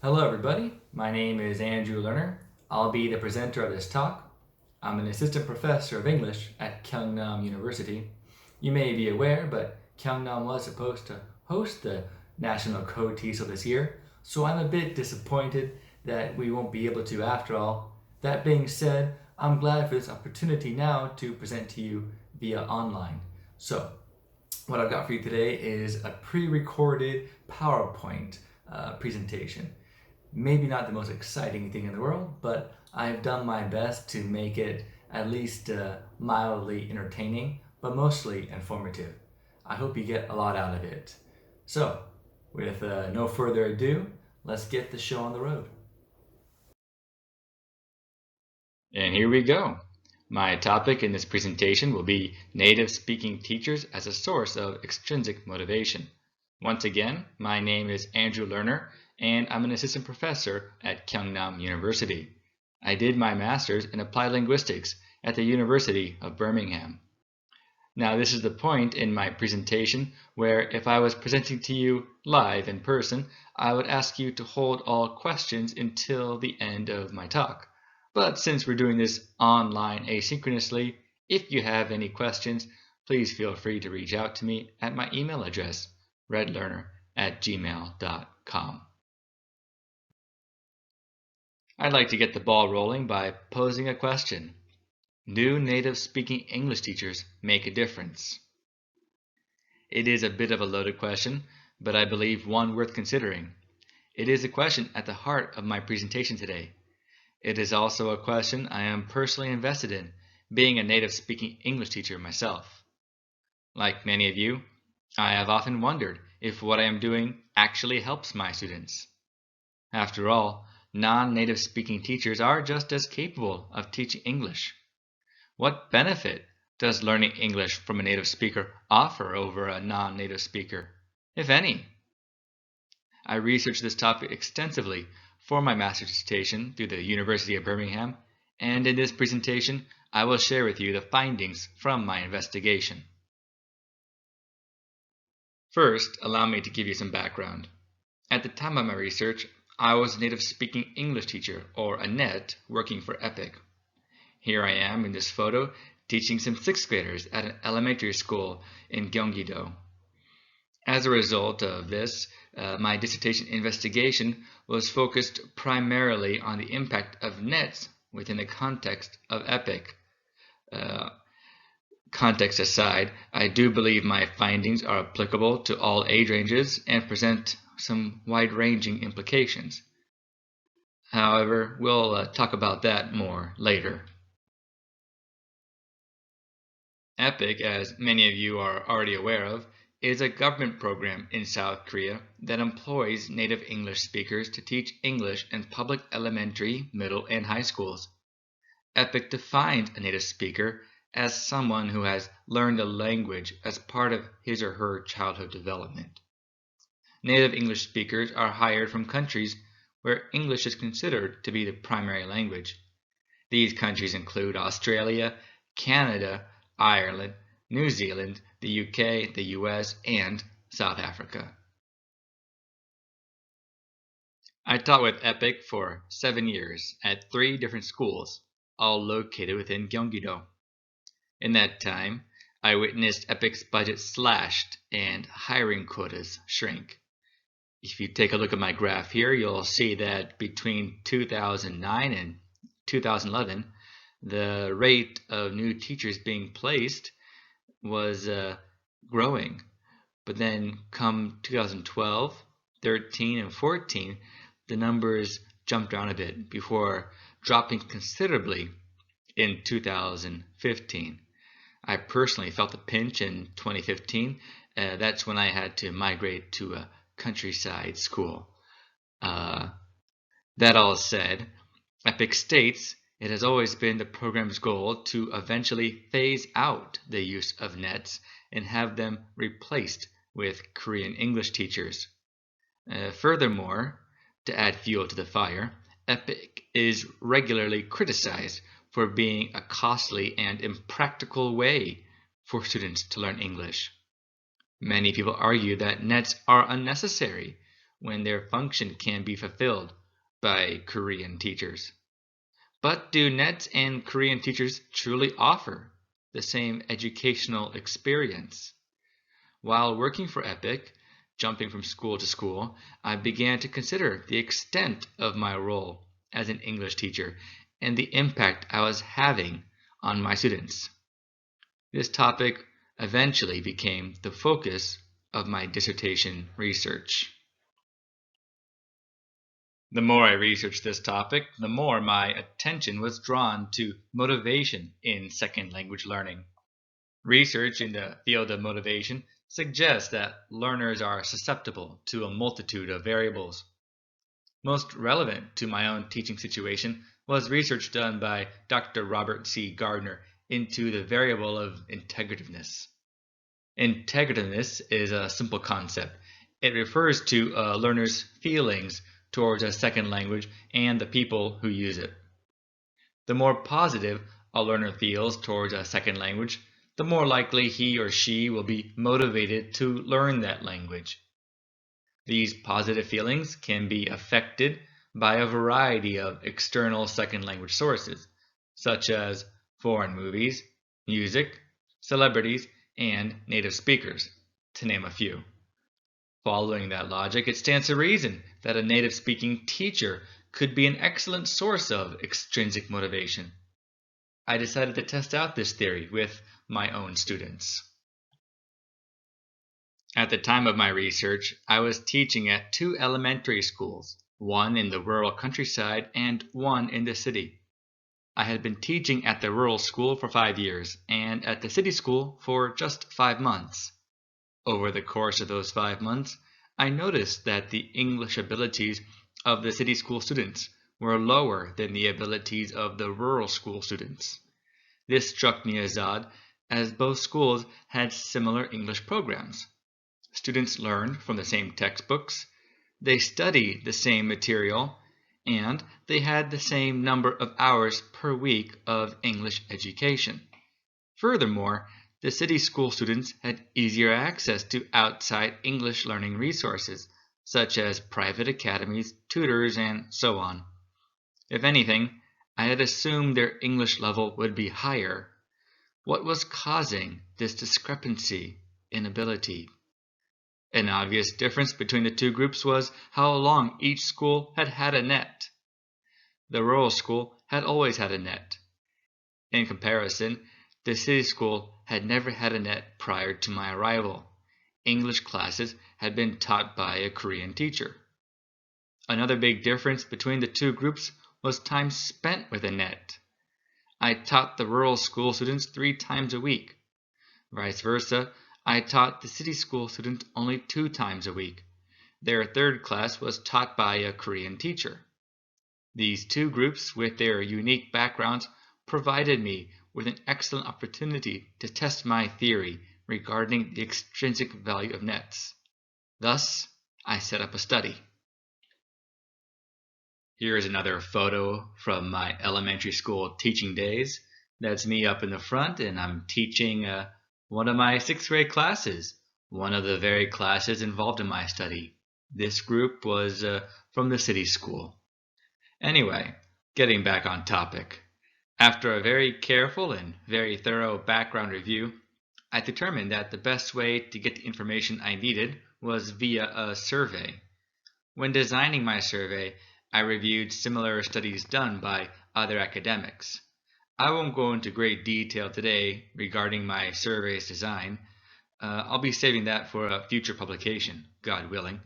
Hello everybody, my name is Andrew Lerner. I'll be the presenter of this talk. I'm an assistant professor of English at Kyungnam University. You may be aware, but Kyungnam was supposed to host the National Code TESOL this year, so I'm a bit disappointed that we won't be able to after all. That being said, I'm glad for this opportunity now to present to you via online. So, what I've got for you today is a pre-recorded PowerPoint presentation. Maybe not the most exciting thing in the world, but I've done my best to make it at least mildly entertaining, but mostly informative. I hope you get a lot out of it. So, with no further ado, let's get the show on the road. And here we go. My topic in this presentation will be native speaking teachers as a source of extrinsic motivation. Once again, my name is Andrew Lerner, and I'm an assistant professor at Kyungnam University. I did my master's in applied linguistics at the University of Birmingham. Now, this is the point in my presentation where if I was presenting to you live in person, I would ask you to hold all questions until the end of my talk. But since we're doing this online asynchronously, if you have any questions, please feel free to reach out to me at my email address, redlerner@gmail.com. I'd like to get the ball rolling by posing a question. Do native speaking English teachers make a difference? It is a bit of a loaded question, but I believe one worth considering. It is a question at the heart of my presentation today. It is also a question I am personally invested in, being a native speaking English teacher myself. Like many of you, I have often wondered if what I am doing actually helps my students. After all, non-native speaking teachers are just as capable of teaching English. What benefit does learning English from a native speaker offer over a non-native speaker, if any? I researched this topic extensively for my master's dissertation through the University of Birmingham, and in this presentation, I will share with you the findings from my investigation. First, allow me to give you some background. At the time of my research, I was a native-speaking English teacher, or a NET, working for EPIK. Here I am in this photo teaching some 6th graders at an elementary school in Gyeonggi-do. As a result of this, my dissertation investigation was focused primarily on the impact of nets within the context of EPIK. Context aside, I do believe my findings are applicable to all age ranges and present some wide-ranging implications. However, we'll talk about that more later. EPIK, as many of you are already aware of, is a government program in South Korea that employs native English speakers to teach English in public elementary, middle, and high schools. EPIK defines a native speaker as someone who has learned a language as part of his or her childhood development. Native English speakers are hired from countries where English is considered to be the primary language. These countries include Australia, Canada, Ireland, New Zealand, the UK, the US, and South Africa. I taught with EPIK for 7 years at 3 different schools, all located within Gyeonggi-do. In that time, I witnessed EPIK's budget slashed and hiring quotas shrink. If you take a look at my graph here, you'll see that between 2009 and 2011, the rate of new teachers being placed was growing. But then come 2012, 13, and 14, the numbers jumped around a bit before dropping considerably in 2015. I personally felt the pinch in 2015. That's when I had to migrate to a countryside school. That all said, EPIK states it has always been the program's goal to eventually phase out the use of nets and have them replaced with Korean English teachers. Furthermore, to add fuel to the fire, EPIK is regularly criticized for being a costly and impractical way for students to learn English. Many people argue that nets are unnecessary, when their function can be fulfilled by Korean teachers. But do NETs and Korean teachers truly offer the same educational experience? While working for EPIK, jumping from school to school, I began to consider the extent of my role as an English teacher and the impact I was having on my students. This topic eventually became the focus of my dissertation research. The more I researched this topic, the more my attention was drawn to motivation in second language learning. Research in the field of motivation suggests that learners are susceptible to a multitude of variables. Most relevant to my own teaching situation was research done by Dr. Robert C. Gardner into the variable of integrativeness. Integrativeness is a simple concept. It refers to a learner's feelings towards a second language and the people who use it. The more positive a learner feels towards a second language, the more likely he or she will be motivated to learn that language. These positive feelings can be affected by a variety of external second language sources, such as foreign movies, music, celebrities, and native speakers, to name a few. Following that logic, it stands to reason that a native speaking teacher could be an excellent source of extrinsic motivation. I decided to test out this theory with my own students. At the time of my research, I was teaching at 2 elementary schools, one in the rural countryside and one in the city. I had been teaching at the rural school for 5 years and at the city school for just 5 months. Over the course of those 5 months, I noticed that the English abilities of the city school students were lower than the abilities of the rural school students. This struck me as odd, as both schools had similar English programs. Students learned from the same textbooks, they studied the same material, and they had the same number of hours per week of English education. Furthermore, the city school students had easier access to outside English learning resources, such as private academies, tutors, and so on. If anything, I had assumed their English level would be higher. What was causing this discrepancy in ability? An obvious difference between the two groups was how long each school had had a net. The rural school had always had a net. In comparison, the city school had never had a net prior to my arrival. English classes had been taught by a Korean teacher. Another big difference between the two groups was time spent with a net. I taught the rural school students 3 times a week. Vice versa, I taught the city school students only 2 times a week. Their 3rd class was taught by a Korean teacher. These two groups, with their unique backgrounds, provided me with an excellent opportunity to test my theory regarding the extrinsic value of nets. Thus, I set up a study. Here is another photo from my elementary school teaching days. That's me up in the front, and I'm teaching one of my 6th grade classes, one of the very classes involved in my study. This group was from the city school. Anyway, getting back on topic. After a very careful and very thorough background review, I determined that the best way to get the information I needed was via a survey. When designing my survey, I reviewed similar studies done by other academics. I won't go into great detail today regarding my survey's design. I'll be saving that for a future publication, God willing.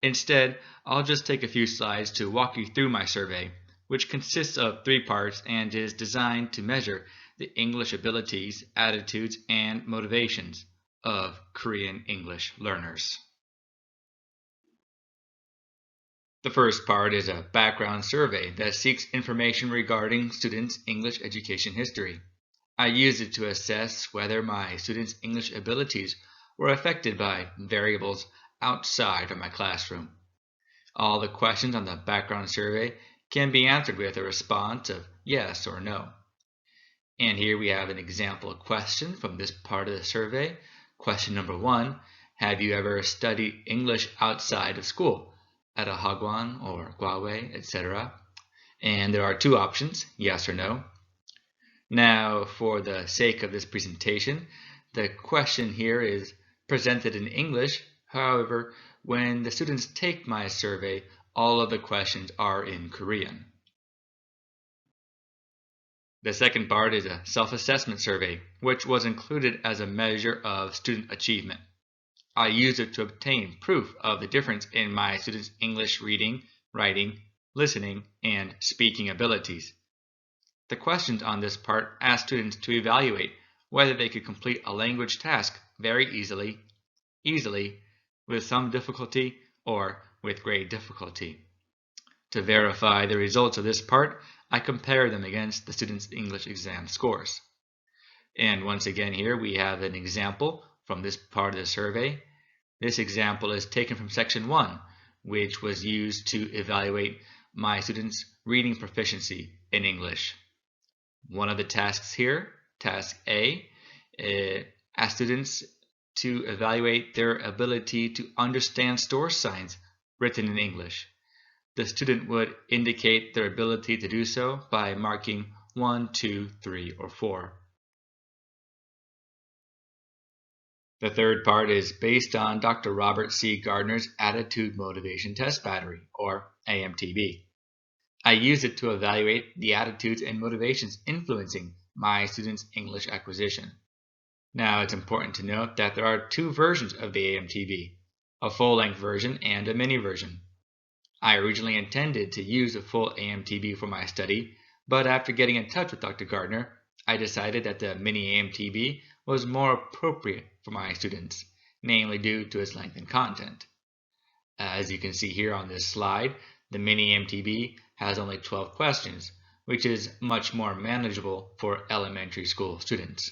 Instead, I'll just take a few slides to walk you through my survey, which consists of 3 parts and is designed to measure the English abilities, attitudes, and motivations of Korean English learners. The first part is a background survey that seeks information regarding students' English education history. I use it to assess whether my students' English abilities were affected by variables outside of my classroom. All the questions on the background survey can be answered with a response of yes or no. And here we have an example question from this part of the survey. Question number 1, have you ever studied English outside of school? at a hagwon or guawei, etc. And there are two options, yes or no. Now, for the sake of this presentation, the question here is presented in English. However, when the students take my survey, all of the questions are in Korean. The second part is a self-assessment survey, which was included as a measure of student achievement. I used it to obtain proof of the difference in my students' English reading, writing, listening, and speaking abilities. The questions on this part asked students to evaluate whether they could complete a language task very easily, with some difficulty, or with great difficulty. To verify the results of this part, I compare them against the students' English exam scores. And once again here we have an example from this part of the survey. This example is taken from section 1, which was used to evaluate my students' reading proficiency in English. One of the tasks here, task A, asks students to evaluate their ability to understand store signs written in English. The student would indicate their ability to do so by marking 1, 2, 3, or 4. The third part is based on Dr. Robert C. Gardner's Attitude Motivation Test Battery, or AMTB. I use it to evaluate the attitudes and motivations influencing my students' English acquisition. Now, it's important to note that there are two versions of the AMTB, a full-length version and a mini version. I originally intended to use a full AMTB for my study, but after getting in touch with Dr. Gardner, I decided that the mini AMTB was more appropriate for my students, namely due to its length and content. As you can see here on this slide, the mini AMTB has only 12 questions, which is much more manageable for elementary school students.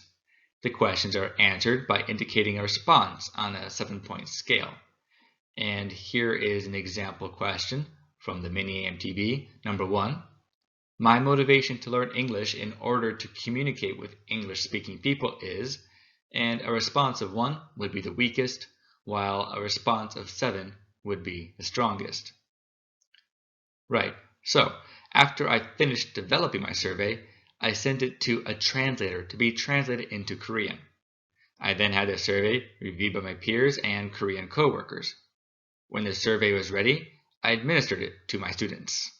The questions are answered by indicating a response on a 7-point scale. And here is an example question from the mini AMTB. Number 1, my motivation to learn English in order to communicate with English-speaking people is, and a response of 1 would be the weakest, while a response of 7 would be the strongest. Right, so after I finished developing my survey, I sent it to a translator to be translated into Korean. I then had the survey reviewed by my peers and Korean co-workers. When the survey was ready, I administered it to my students.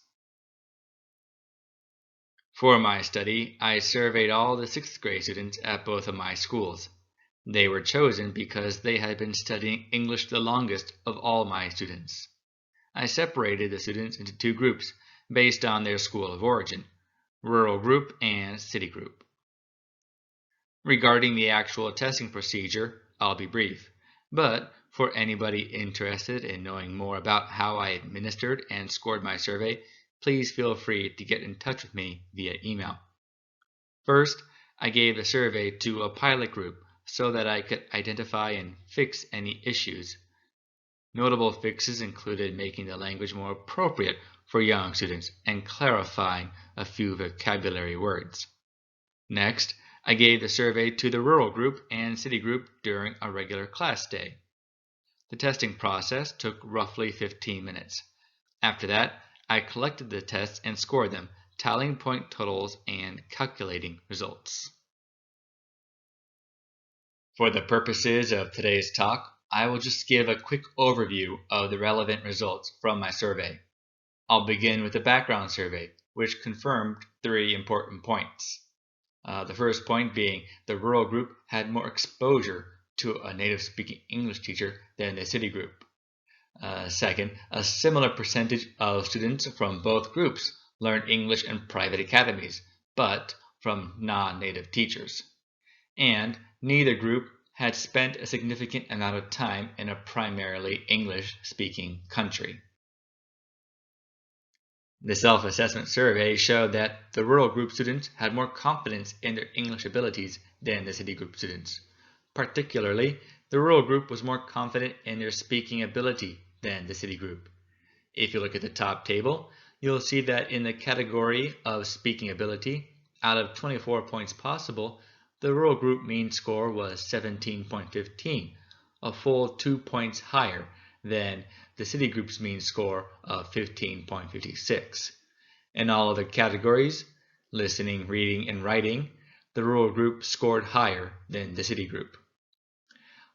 For my study, I surveyed all the 6th grade students at both of my schools. They were chosen because they had been studying English the longest of all my students. I separated the students into 2 groups based on their school of origin, rural group and city group. Regarding the actual testing procedure, I'll be brief, but for anybody interested in knowing more about how I administered and scored my survey, please feel free to get in touch with me via email. First, I gave the survey to a pilot group so that I could identify and fix any issues. Notable fixes included making the language more appropriate for young students and clarifying a few vocabulary words. Next, I gave the survey to the rural group and city group during a regular class day. The testing process took roughly 15 minutes. After that, I collected the tests and scored them, tallying point totals and calculating results. For the purposes of today's talk, I will just give a quick overview of the relevant results from my survey. I'll begin with the background survey, which confirmed 3 important points. The first point being the rural group had more exposure to a native-speaking English teacher than the city group. Second, a similar percentage of students from both groups learned English in private academies, but from non-native teachers. And neither group had spent a significant amount of time in a primarily English-speaking country. The self-assessment survey showed that the rural group students had more confidence in their English abilities than the city group students. Particularly, the rural group was more confident in their speaking ability than the city group. If you look at the top table, you'll see that in the category of speaking ability, out of 24 points possible, the rural group mean score was 17.15, a full 2 points higher than the city group's mean score of 15.56. In all other categories, listening, reading, and writing, the rural group scored higher than the city group.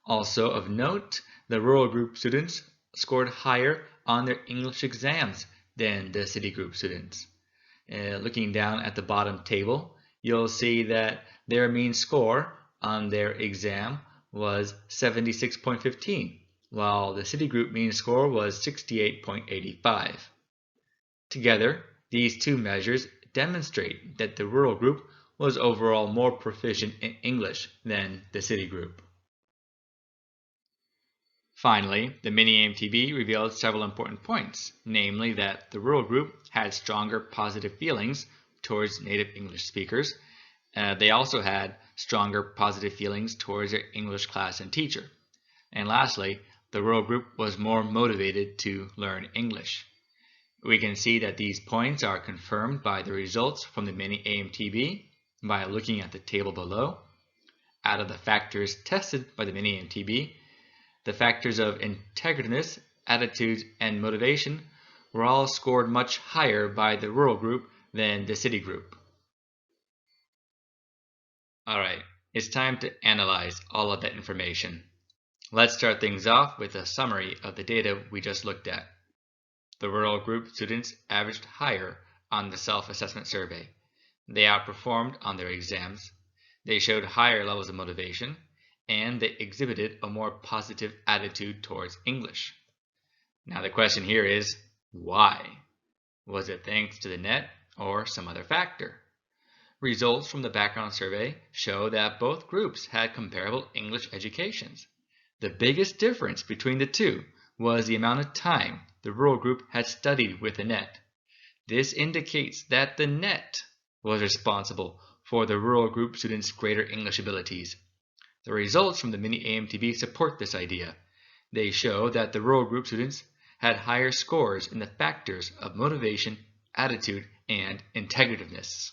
Also of note, the rural group students scored higher on their English exams than the city group students. Looking down at the bottom table, you'll see that their mean score on their exam was 76.15, while the city group mean score was 68.85. Together, these two measures demonstrate that the rural group was overall more proficient in English than the city group. Finally, the mini-AMTB revealed several important points, namely that the rural group had stronger positive feelings towards native English speakers. They also had stronger positive feelings towards their English class and teacher. And lastly, the rural group was more motivated to learn English. We can see that these points are confirmed by the results from the mini-AMTB by looking at the table below. Out of the factors tested by the mini-AMTB, the factors of integrativeness, attitude, and motivation were all scored much higher by the rural group than the city group. Alright, it's time to analyze all of that information. Let's start things off with a summary of the data we just looked at. The rural group students averaged higher on the self-assessment survey. They outperformed on their exams. They showed higher levels of motivation, and they exhibited a more positive attitude towards English. Now the question here is, why? Was it thanks to the net or some other factor? Results from the background survey show that both groups had comparable English educations. The biggest difference between the two was the amount of time the rural group had studied with the net. This indicates that the net was responsible for the rural group students' greater English abilities. The results from the mini-AMTB support this idea. They show that the rural group students had higher scores in the factors of motivation, attitude, and integrativeness.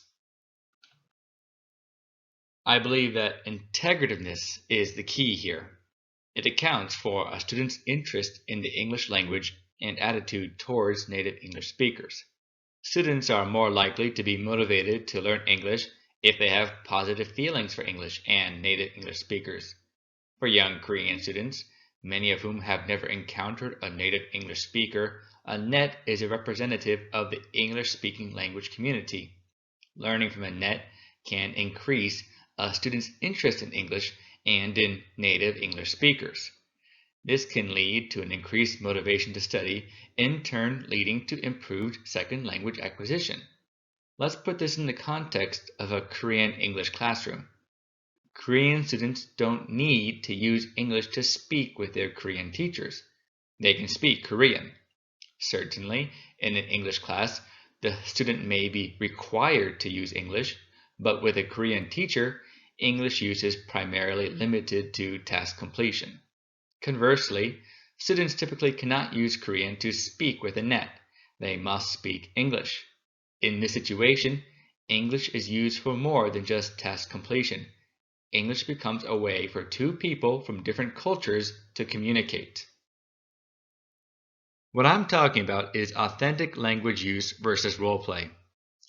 I believe that integrativeness is the key here. It accounts for a student's interest in the English language and attitude towards native English speakers. Students are more likely to be motivated to learn English if they have positive feelings for English and native English speakers. For young Korean students, many of whom have never encountered a native English speaker, a net is a representative of the English-speaking language community. Learning from a net can increase a student's interest in English and in native English speakers. This can lead to an increased motivation to study, in turn leading to improved second language acquisition. Let's put this in the context of a Korean English classroom. Korean students don't need to use English to speak with their Korean teachers. They can speak Korean. Certainly, in an English class, the student may be required to use English, but with a Korean teacher, English use is primarily limited to task completion. Conversely, students typically cannot use Korean to speak with a net. They must speak English. In this situation, English is used for more than just task completion. English becomes a way for two people from different cultures to communicate. What I'm talking about is authentic language use versus role play.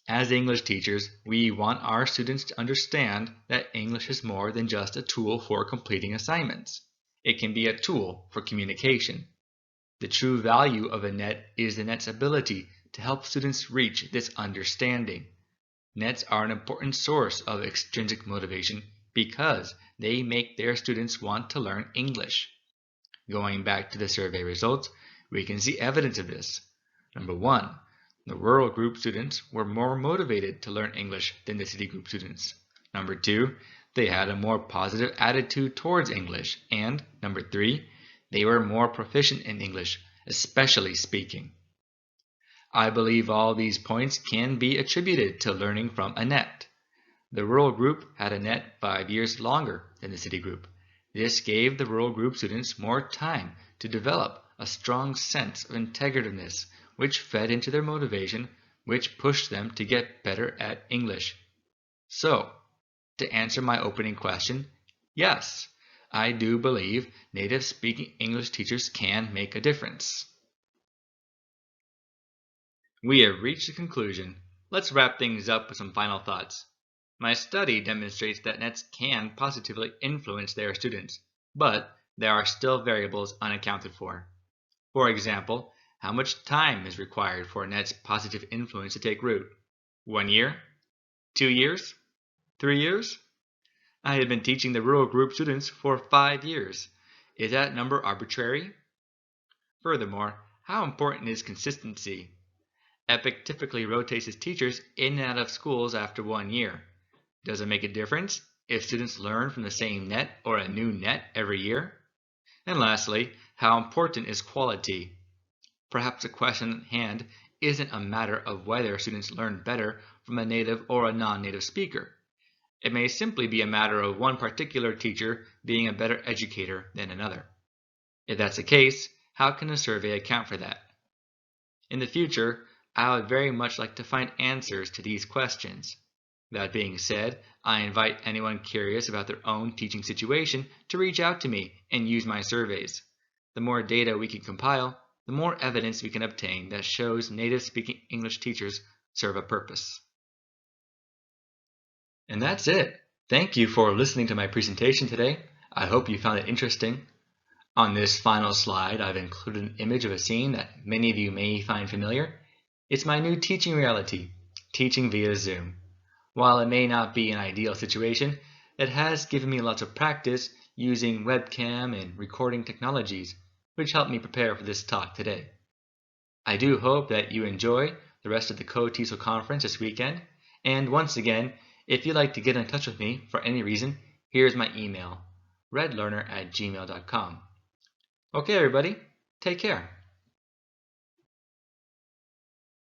As English teachers, we want our students to understand that English is more than just a tool for completing assignments. It can be a tool for communication. The true value of a net is the net's ability to help students reach this understanding. Nets are an important source of extrinsic motivation because they make their students want to learn English. Going back to the survey results, we can see evidence of this. Number one, the rural group students were more motivated to learn English than the city group students. Number two, they had a more positive attitude towards English. And number three, they were more proficient in English, especially speaking. I believe all these points can be attributed to learning from a net. The rural group had a net 5 years longer than the city group. This gave the rural group students more time to develop a strong sense of integrativeness, which fed into their motivation, which pushed them to get better at English. So, to answer my opening question, yes, I do believe native speaking English teachers can make a difference. We have reached a conclusion. Let's wrap things up with some final thoughts. My study demonstrates that nets can positively influence their students, but there are still variables unaccounted for. For example, how much time is required for a net's positive influence to take root? 1 year? 2 years? 3 years? I had been teaching the rural group students for 5 years. Is that number arbitrary? Furthermore, how important is consistency? EPIK typically rotates its teachers in and out of schools after 1 year. Does it make a difference if students learn from the same net or a new net every year? And lastly, how important is quality? Perhaps the question at hand isn't a matter of whether students learn better from a native or a non-native speaker. It may simply be a matter of one particular teacher being a better educator than another. If that's the case, how can a survey account for that? In the future, I would very much like to find answers to these questions. That being said, I invite anyone curious about their own teaching situation to reach out to me and use my surveys. The more data we can compile, the more evidence we can obtain that shows native-speaking English teachers serve a purpose. And that's it. Thank you for listening to my presentation today. I hope you found it interesting. On this final slide, I've included an image of a scene that many of you may find familiar. It's my new teaching reality, teaching via Zoom. While it may not be an ideal situation, it has given me lots of practice using webcam and recording technologies, which helped me prepare for this talk today. I do hope that you enjoy the rest of the Co-TESOL conference this weekend, and once again, if you'd like to get in touch with me for any reason, here's my email, redlerner@gmail.com. Okay everybody, take care.